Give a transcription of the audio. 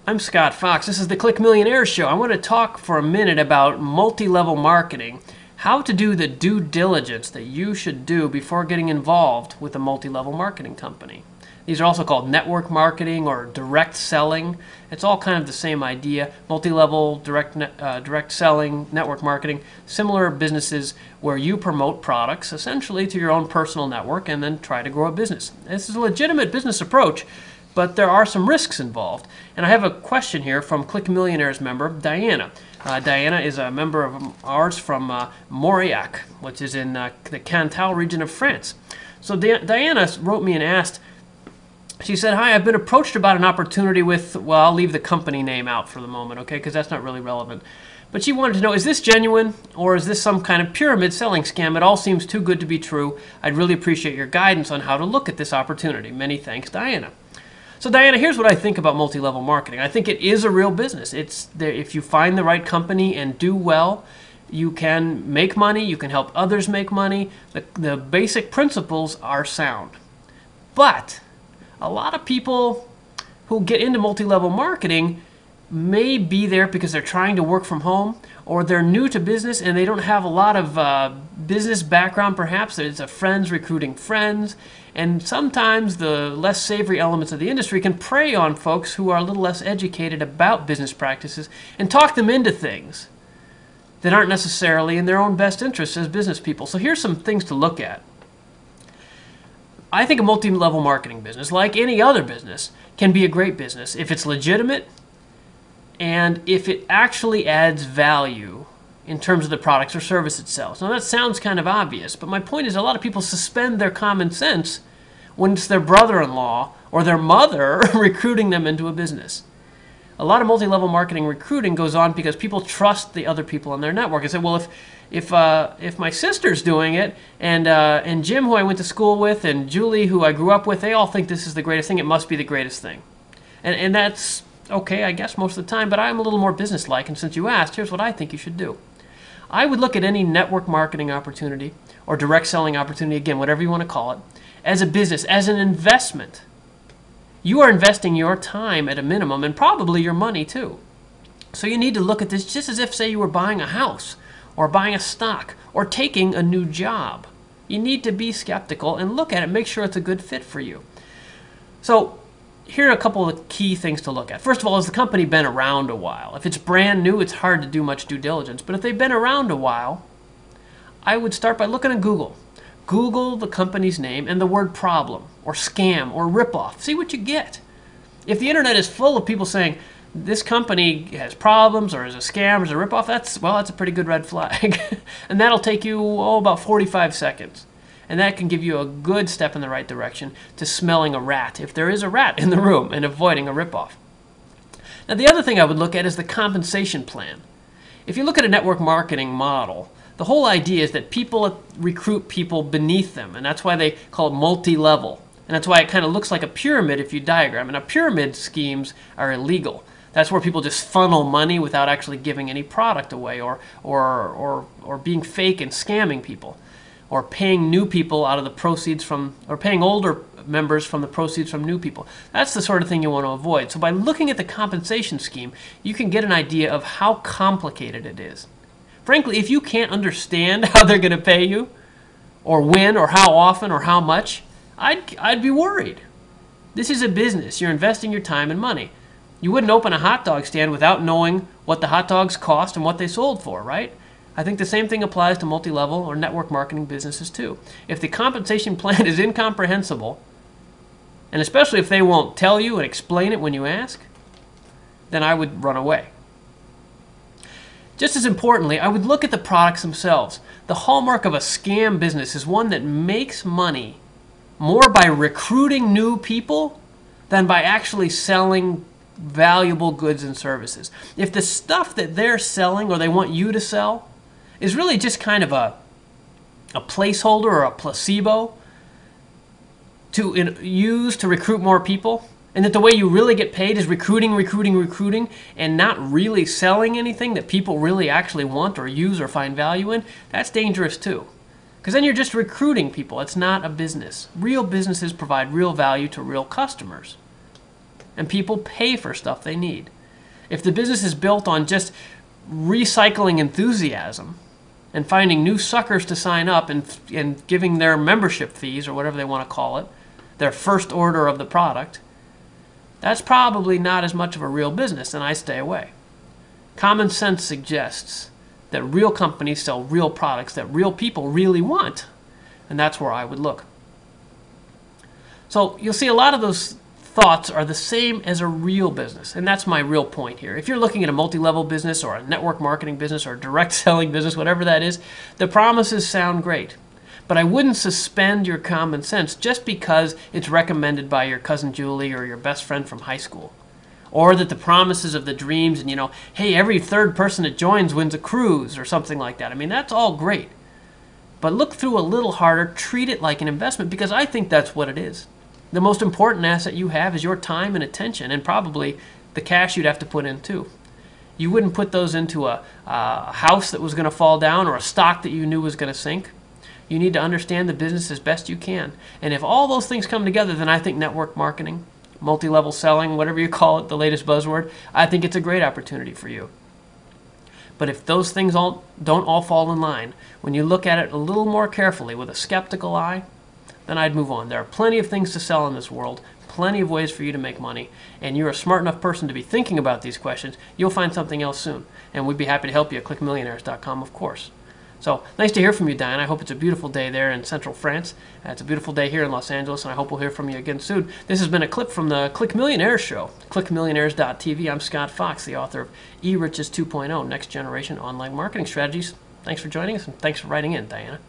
I'm Scott Fox. This is the Click Millionaires Show. I want to talk for a minute about multi-level marketing, how to do the due diligence that you should do before getting involved with a multi-level marketing company. These are also called network marketing or direct selling. It's all kind of the same idea. Multi-level direct selling, network marketing, similar businesses where you promote products essentially to your own personal network and then try to grow a business. This is a legitimate business approach, but there are some risks involved. And I have a question here from Click Millionaires member Diana. Diana is a member of ours from Mauriac, which is in the Cantal region of France. So Diana wrote me and asked, she said, "Hi, I've been approached about an opportunity with," well, I'll leave the company name out for the moment, okay, because that's not really relevant. But she wanted to know, is this genuine or is this some kind of pyramid selling scam? It all seems too good to be true. I'd really appreciate your guidance on how to look at this opportunity. Many thanks, Diana. So Diana, here's what I think about multi-level marketing. I think it is a real business. It's there, if you find the right company and do well, you can make money, you can help others make money. The basic principles are sound. But a lot of people who get into multi-level marketing may be there because they're trying to work from home, or they're new to business and they don't have a lot of business background perhaps. It's a friends recruiting friends. And sometimes the less savory elements of the industry can prey on folks who are a little less educated about business practices and talk them into things that aren't necessarily in their own best interests as business people. So here's some things to look at. I think a multi-level marketing business, like any other business, can be a great business if it's legitimate and if it actually adds value in terms of the products or service itself. Now that sounds kind of obvious, but my point is a lot of people suspend their common sense when it's their brother-in-law or their mother recruiting them into a business. A lot of multi-level marketing recruiting goes on because people trust the other people in their network and say, well, if my sister's doing it, and Jim, who I went to school with, and Julie, who I grew up with, they all think this is the greatest thing, it must be the greatest thing. And that's okay, I guess, most of the time, but I'm a little more business-like, and since you asked, here's what I think you should do. I would look at any network marketing opportunity or direct selling opportunity, again, whatever you want to call it, as a business, as an investment. You are investing your time at a minimum and probably your money too. So you need to look at this just as if, say, you were buying a house or buying a stock or taking a new job. You need to be skeptical and look at it, make sure it's a good fit for you. So here are a couple of key things to look at. First of all, has the company been around a while? If it's brand new, it's hard to do much due diligence. But if they've been around a while, I would start by looking at Google. Google the company's name and the word problem or scam or ripoff. See what you get. If the internet is full of people saying this company has problems or is a scam or is a ripoff, that's a pretty good red flag. And that'll take you about 45 seconds. And that can give you a good step in the right direction to smelling a rat, if there is a rat in the room, and avoiding a ripoff. Now the other thing I would look at is the compensation plan. If you look at a network marketing model, the whole idea is that people recruit people beneath them, and that's why they call it multi-level. And that's why it kind of looks like a pyramid if you diagram. And pyramid schemes are illegal. That's where people just funnel money without actually giving any product away or being fake and scamming people, or paying new people out of the proceeds from, or paying older members from the proceeds from new people. That's the sort of thing you want to avoid. So by looking at the compensation scheme, you can get an idea of how complicated it is. Frankly, if you can't understand how they're going to pay you, or when, or how often, or how much, I'd be worried. This is a business. You're investing your time and money. You wouldn't open a hot dog stand without knowing what the hot dogs cost and what they sold for, right? I think the same thing applies to multi-level or network marketing businesses too. If the compensation plan is incomprehensible, and especially if they won't tell you and explain it when you ask, then I would run away. Just as importantly, I would look at the products themselves. The hallmark of a scam business is one that makes money more by recruiting new people than by actually selling valuable goods and services. If the stuff that they're selling or they want you to sell is really just kind of a placeholder or a placebo to use to recruit more people, and that the way you really get paid is recruiting, and not really selling anything that people really actually want or use or find value in, that's dangerous too. Because then you're just recruiting people. It's not a business. Real businesses provide real value to real customers. and people pay for stuff they need. If the business is built on just recycling enthusiasm and finding new suckers to sign up and giving their membership fees or whatever they want to call it, their first order of the product, that's probably not as much of a real business, and I stay away. Common sense suggests that real companies sell real products that real people really want, and that's where I would look. So you'll see a lot of those thoughts are the same as a real business, and that's my real point here. If you're looking at a multi-level business or a network marketing business or a direct selling business, whatever that is, the promises sound great. But I wouldn't suspend your common sense just because it's recommended by your cousin Julie or your best friend from high school. Or that the promises of the dreams and, hey, every third person that joins wins a cruise or something like that. I mean, that's all great. But look through a little harder, treat it like an investment, because I think that's what it is. The most important asset you have is your time and attention, and probably the cash you'd have to put in too. You wouldn't put those into a house that was going to fall down or a stock that you knew was going to sink. You need to understand the business as best you can. And if all those things come together, then I think network marketing, multi-level selling, whatever you call it, the latest buzzword, I think it's a great opportunity for you. But if those things don't all fall in line, when you look at it a little more carefully with a skeptical eye, then I'd move on. There are plenty of things to sell in this world, plenty of ways for you to make money, and you're a smart enough person to be thinking about these questions, you'll find something else soon. And we'd be happy to help you at clickmillionaires.com, of course. So nice to hear from you, Diane. I hope it's a beautiful day there in central France. It's a beautiful day here in Los Angeles, and I hope we'll hear from you again soon. This has been a clip from the Click Millionaires Show, clickmillionaires.tv. I'm Scott Fox, the author of eRiches 2.0, Next Generation Online Marketing Strategies. Thanks for joining us, and thanks for writing in, Diana.